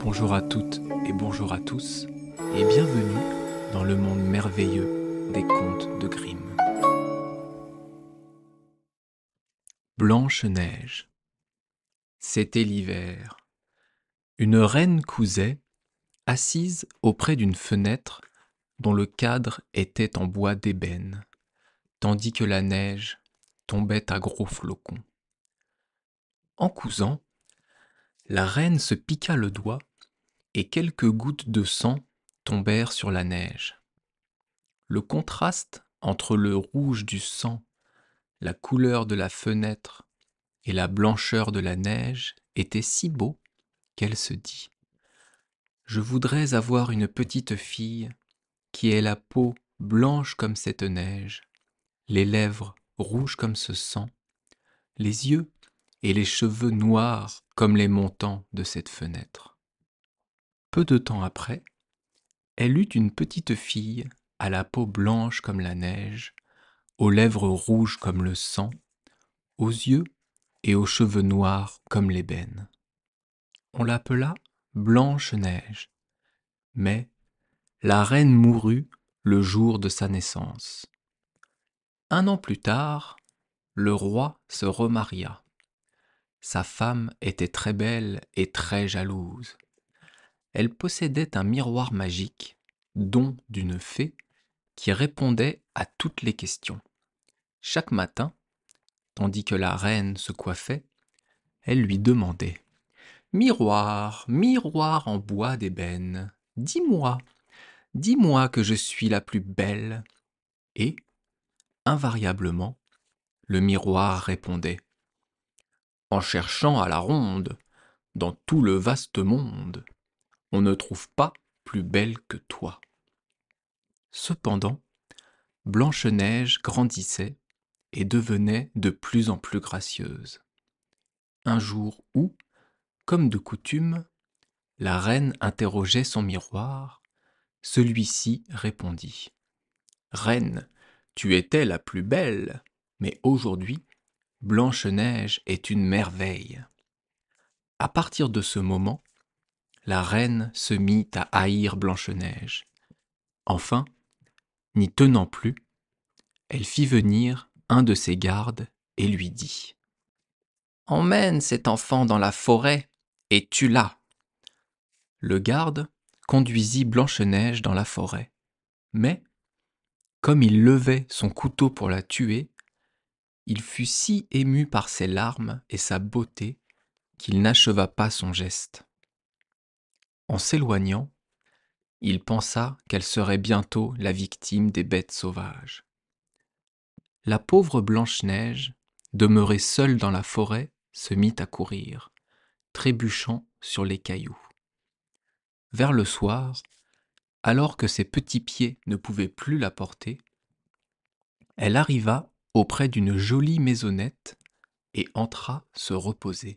Bonjour à toutes et bonjour à tous, et bienvenue dans le monde merveilleux des contes de Grimm. Blanche-Neige. C'était l'hiver. Une reine cousait, assise auprès d'une fenêtre dont le cadre était en bois d'ébène, tandis que la neige tombait à gros flocons. En cousant, la reine se piqua le doigt et quelques gouttes de sang tombèrent sur la neige. Le contraste entre le rouge du sang, la couleur de la fenêtre et la blancheur de la neige était si beau qu'elle se dit : « Je voudrais avoir une petite fille qui ait la peau blanche comme cette neige, les lèvres rouges comme ce sang, les yeux et les cheveux noirs comme les montants de cette fenêtre. » Peu de temps après, elle eut une petite fille à la peau blanche comme la neige, aux lèvres rouges comme le sang, aux yeux et aux cheveux noirs comme l'ébène. On l'appela Blanche-Neige, mais la reine mourut le jour de sa naissance. 1 an plus tard, le roi se remaria. Sa femme était très belle et très jalouse. Elle possédait un miroir magique, don d'une fée, qui répondait à toutes les questions. Chaque matin, tandis que la reine se coiffait, elle lui demandait : « Miroir, miroir en bois d'ébène, dis-moi que je suis la plus belle. » Et, invariablement, le miroir répondait : « En cherchant à la ronde, dans tout le vaste monde, on ne trouve pas plus belle que toi. » Cependant, Blanche-Neige grandissait et devenait de plus en plus gracieuse. Un jour où, comme de coutume, la reine interrogeait son miroir, celui-ci répondit : « Reine, tu étais la plus belle, mais aujourd'hui, Blanche-Neige est une merveille. » À partir de ce moment, la reine se mit à haïr Blanche-Neige. Enfin, n'y tenant plus, elle fit venir un de ses gardes et lui dit : « Emmène cet enfant dans la forêt et tue-la. » Le garde conduisit Blanche-Neige dans la forêt, mais, comme il levait son couteau pour la tuer, il fut si ému par ses larmes et sa beauté qu'il n'acheva pas son geste. En s'éloignant, il pensa qu'elle serait bientôt la victime des bêtes sauvages. La pauvre Blanche-Neige, demeurée seule dans la forêt, se mit à courir, trébuchant sur les cailloux. Vers le soir, alors que ses petits pieds ne pouvaient plus la porter, elle arriva auprès d'une jolie maisonnette et entra se reposer.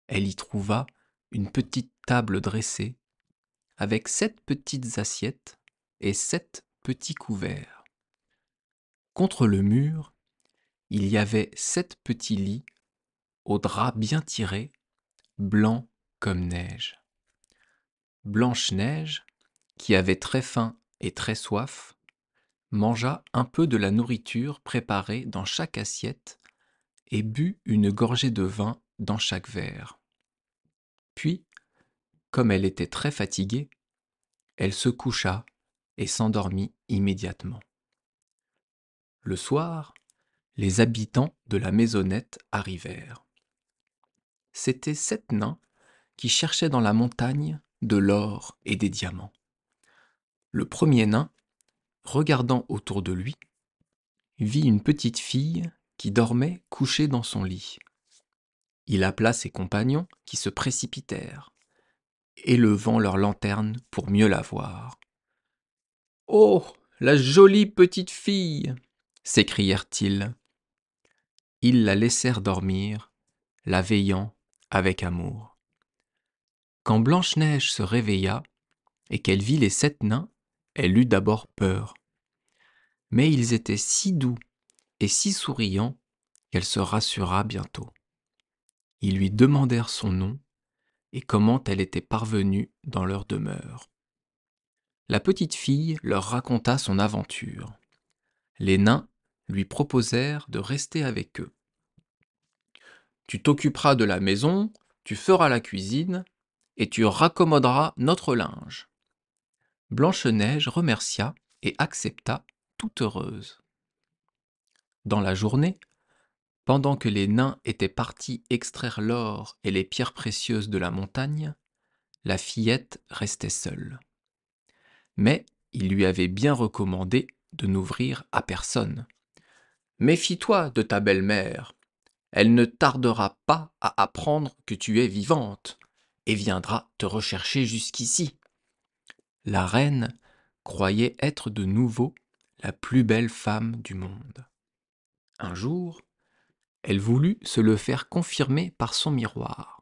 Elle y trouva une petite table dressée, avec 7 petites assiettes et 7 petits couverts. Contre le mur, il y avait 7 petits lits aux draps bien tirés, blancs comme neige. Blanche-Neige, qui avait très faim et très soif, mangea un peu de la nourriture préparée dans chaque assiette et but une gorgée de vin dans chaque verre. Puis, comme elle était très fatiguée, elle se coucha et s'endormit immédiatement. Le soir, les habitants de la maisonnette arrivèrent. C'étaient 7 nains qui cherchaient dans la montagne de l'or et des diamants. Le premier nain, regardant autour de lui, vit une petite fille qui dormait couchée dans son lit. Il appela ses compagnons qui se précipitèrent, élevant leur lanterne pour mieux la voir. « Oh, la jolie petite fille !» s'écrièrent-ils. Ils la laissèrent dormir, la veillant avec amour. Quand Blanche-Neige se réveilla et qu'elle vit les 7 nains, elle eut d'abord peur. Mais ils étaient si doux et si souriants qu'elle se rassura bientôt. Ils lui demandèrent son nom et comment elle était parvenue dans leur demeure. La petite fille leur raconta son aventure. Les nains lui proposèrent de rester avec eux. Tu t'occuperas de la maison, tu feras la cuisine, et tu raccommoderas notre linge. Blanche-Neige remercia et accepta, toute heureuse. Dans la journée, pendant que les nains étaient partis extraire l'or et les pierres précieuses de la montagne, la fillette restait seule. Mais il lui avait bien recommandé de n'ouvrir à personne. « Méfie-toi de ta belle-mère, elle ne tardera pas à apprendre que tu es vivante et viendra te rechercher jusqu'ici. » La reine croyait être de nouveau la plus belle femme du monde. Un jour, elle voulut se le faire confirmer par son miroir.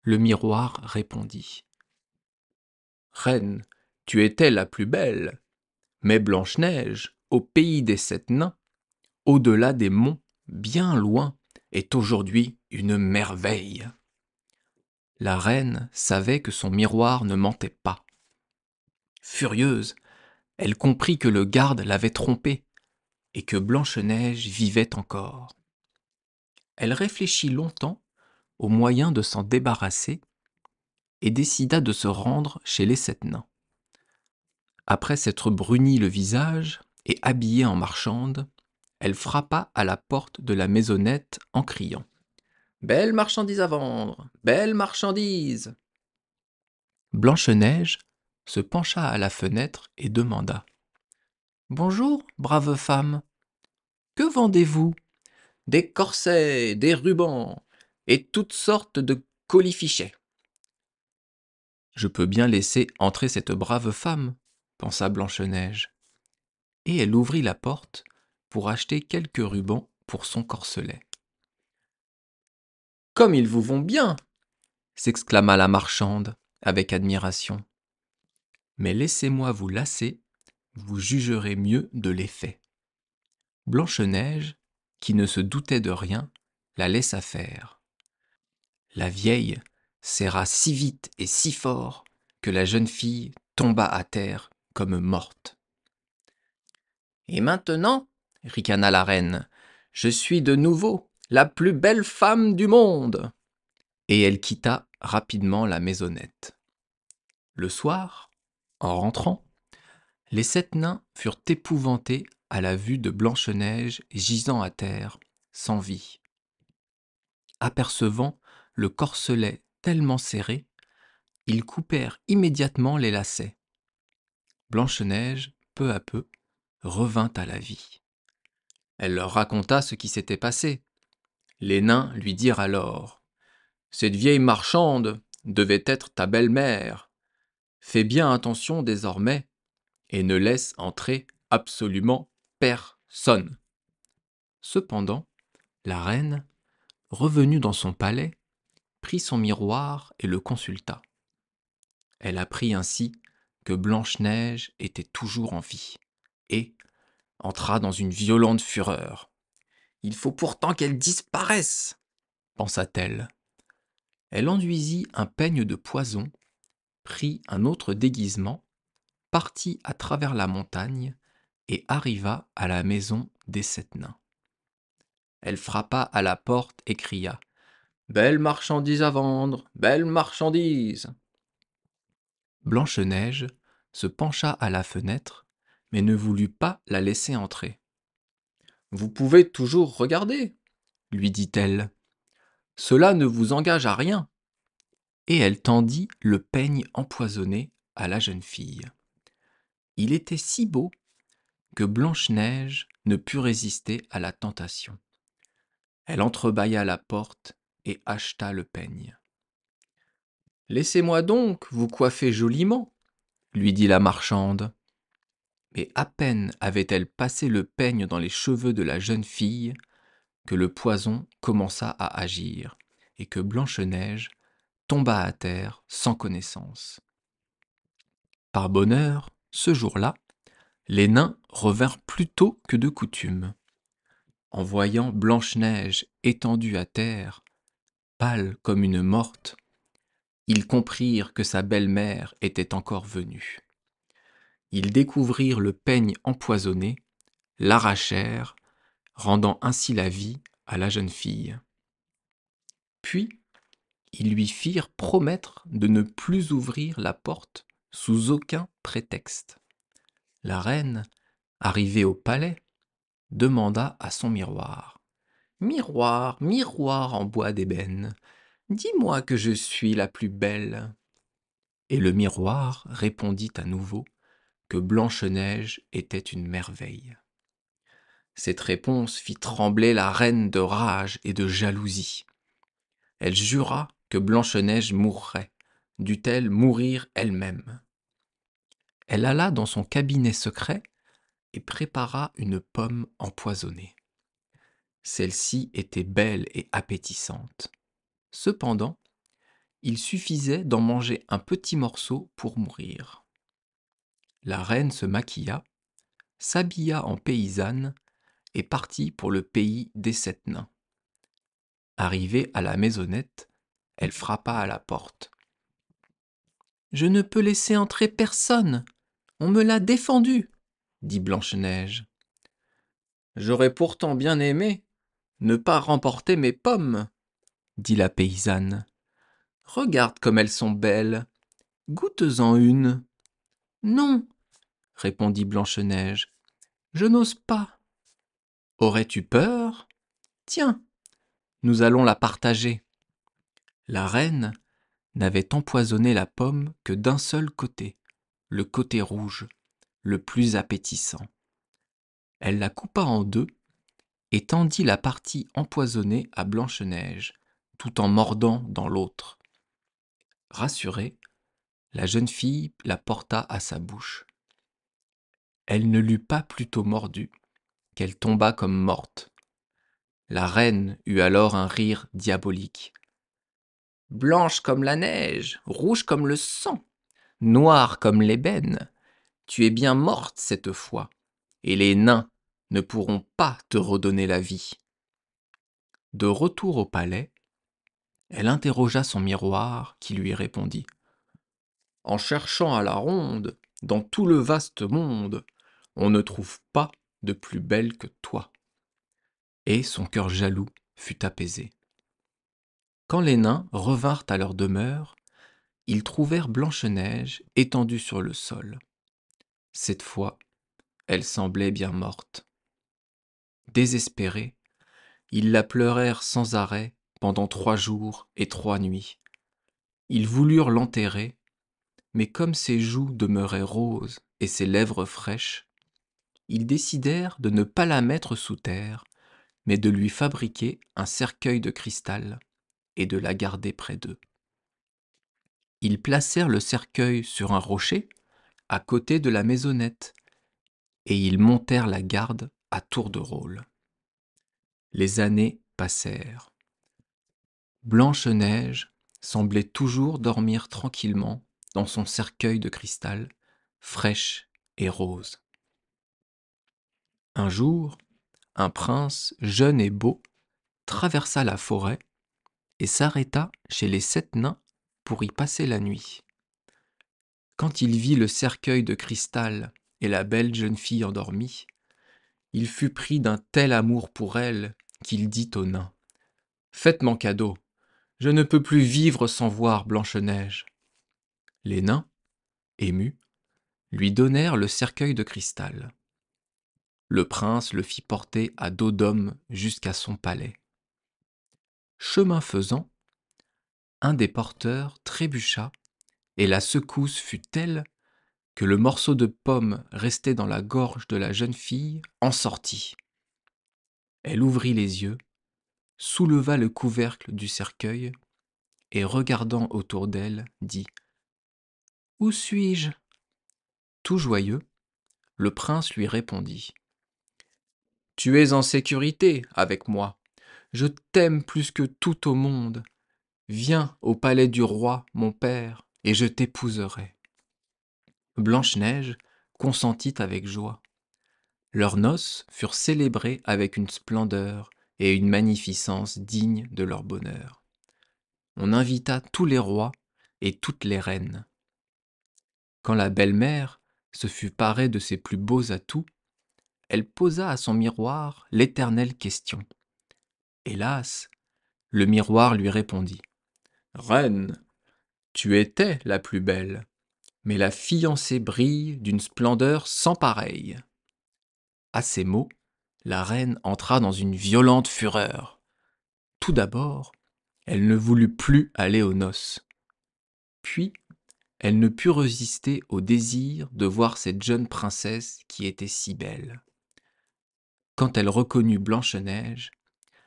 Le miroir répondit : « Reine, tu étais la plus belle, mais Blanche-Neige, au pays des 7 nains, au-delà des monts, bien loin, est aujourd'hui une merveille. » La reine savait que son miroir ne mentait pas. Furieuse, elle comprit que le garde l'avait trompée et que Blanche-Neige vivait encore. Elle réfléchit longtemps au moyen de s'en débarrasser et décida de se rendre chez les 7 nains. Après s'être bruni le visage et habillée en marchande, elle frappa à la porte de la maisonnette en criant : « Belle marchandise à vendre, belle marchandise !» Blanche-Neige se pencha à la fenêtre et demanda : « Bonjour, brave femme, que vendez-vous ? » ?»« Des corsets, des rubans et toutes sortes de colifichets. »« Je peux bien laisser entrer cette brave femme, » pensa Blanche-Neige. Et elle ouvrit la porte pour acheter quelques rubans pour son corselet. « Comme ils vous vont bien !» s'exclama la marchande avec admiration. « Mais laissez-moi vous lasser, vous jugerez mieux de l'effet. » Blanche-Neige, qui ne se doutait de rien, la laissa faire. La vieille serra si vite et si fort que la jeune fille tomba à terre comme morte. « Et maintenant, » ricana la reine, « je suis de nouveau la plus belle femme du monde !» Et elle quitta rapidement la maisonnette. Le soir, en rentrant, les 7 nains furent épouvantés à la vue de Blanche-Neige gisant à terre, sans vie. Apercevant le corselet tellement serré, ils coupèrent immédiatement les lacets. Blanche-Neige, peu à peu, revint à la vie. Elle leur raconta ce qui s'était passé. Les nains lui dirent alors : « Cette vieille marchande devait être ta belle-mère. Fais bien attention désormais et ne laisse entrer absolument personne. » Cependant, la reine, revenue dans son palais, prit son miroir et le consulta. Elle apprit ainsi que Blanche-Neige était toujours en vie et entra dans une violente fureur. « Il faut pourtant qu'elle disparaisse !» pensa-t-elle. Elle enduisit un peigne de poison, prit un autre déguisement, partit à travers la montagne et arriva à la maison des 7 nains. Elle frappa à la porte et cria : « Belle marchandise à vendre, belle marchandise !» Blanche-Neige se pencha à la fenêtre, mais ne voulut pas la laisser entrer. « Vous pouvez toujours regarder, » lui dit-elle. « Cela ne vous engage à rien. » Et elle tendit le peigne empoisonné à la jeune fille. Il était si beau que Blanche-Neige ne put résister à la tentation. Elle entrebâilla la porte et acheta le peigne. « Laissez-moi donc vous coiffer joliment, » lui dit la marchande. Mais à peine avait-elle passé le peigne dans les cheveux de la jeune fille que le poison commença à agir et que Blanche-Neige tomba à terre sans connaissance. Par bonheur, ce jour-là, les nains revinrent plus tôt que de coutume. En voyant Blanche-Neige étendue à terre, pâle comme une morte, Ils comprirent que sa belle-mère était encore venue. Ils découvrirent le peigne empoisonné, l'arrachèrent, rendant ainsi la vie à la jeune fille. Puis, ils lui firent promettre de ne plus ouvrir la porte sous aucun prétexte. La reine, arrivée au palais, demanda à son miroir. Miroir, miroir en bois d'ébène, dis-moi que je suis la plus belle. Et le miroir répondit à nouveau que Blanche-Neige était une merveille. Cette réponse fit trembler la reine de rage et de jalousie. Elle jura que Blanche-Neige mourrait, dût-elle mourir elle-même. Elle alla dans son cabinet secret et prépara une pomme empoisonnée. Celle-ci était belle et appétissante. Cependant, il suffisait d'en manger un petit morceau pour mourir. La reine se maquilla, s'habilla en paysanne et partit pour le pays des 7 nains. Arrivée à la maisonnette, elle frappa à la porte. « Je ne peux laisser entrer personne, on me l'a défendu, » dit Blanche-Neige. « J'aurais pourtant bien aimé ne pas remporter mes pommes, » dit la paysanne. « Regarde comme elles sont belles, goûte-en une. » « Non, » répondit Blanche-Neige, « je n'ose pas. »« Aurais-tu peur ? Tiens, nous allons la partager. » La reine n'avait empoisonné la pomme que d'un seul côté, le côté rouge, le plus appétissant. Elle la coupa en deux et tendit la partie empoisonnée à Blanche-Neige, tout en mordant dans l'autre. Rassurée, la jeune fille la porta à sa bouche. Elle ne l'eut pas plutôt mordue qu'elle tomba comme morte. La reine eut alors un rire diabolique. « Blanche comme la neige, rouge comme le sang, noire comme l'ébène, tu es bien morte cette fois, et les nains ne pourront pas te redonner la vie. » De retour au palais, elle interrogea son miroir qui lui répondit. « En cherchant à la ronde, dans tout le vaste monde, on ne trouve pas de plus belle que toi. » Et son cœur jaloux fut apaisé. Quand les nains revinrent à leur demeure, ils trouvèrent Blanche-Neige étendue sur le sol. Cette fois, elle semblait bien morte. Désespérés, ils la pleurèrent sans arrêt pendant 3 jours et 3 nuits. Ils voulurent l'enterrer, mais comme ses joues demeuraient roses et ses lèvres fraîches, ils décidèrent de ne pas la mettre sous terre, mais de lui fabriquer un cercueil de cristal et de la garder près d'eux. Ils placèrent le cercueil sur un rocher, à côté de la maisonnette, et ils montèrent la garde à tour de rôle. Les années passèrent. Blanche-Neige semblait toujours dormir tranquillement dans son cercueil de cristal, fraîche et rose. Un jour, un prince jeune et beau traversa la forêt et s'arrêta chez les 7 nains pour y passer la nuit. Quand il vit le cercueil de cristal et la belle jeune fille endormie, il fut pris d'un tel amour pour elle qu'il dit aux nains : « Faites mon cadeau, je ne peux plus vivre sans voir Blanche-Neige. » Les nains, émus, lui donnèrent le cercueil de cristal. Le prince le fit porter à dos d'homme jusqu'à son palais. Chemin faisant, un des porteurs trébucha et la secousse fut telle que le morceau de pomme resté dans la gorge de la jeune fille en sortit. Elle ouvrit les yeux, souleva le couvercle du cercueil et, regardant autour d'elle, dit : « Où suis-je ? » Tout joyeux, le prince lui répondit : « Tu es en sécurité avec moi. Je t'aime plus que tout au monde. Viens au palais du roi, mon père, et je t'épouserai. » Blanche-Neige consentit avec joie. Leurs noces furent célébrées avec une splendeur et une magnificence dignes de leur bonheur. On invita tous les rois et toutes les reines. Quand la belle-mère se fut parée de ses plus beaux atouts, elle posa à son miroir l'éternelle question. Hélas, le miroir lui répondit. Reine, tu étais la plus belle, mais la fiancée brille d'une splendeur sans pareille. À ces mots, la reine entra dans une violente fureur. Tout d'abord, elle ne voulut plus aller aux noces. Puis, elle ne put résister au désir de voir cette jeune princesse qui était si belle. Quand elle reconnut Blanche-Neige,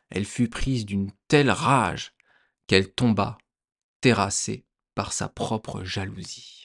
elle fut prise d'une telle rage qu'elle tomba, terrassée par sa propre jalousie.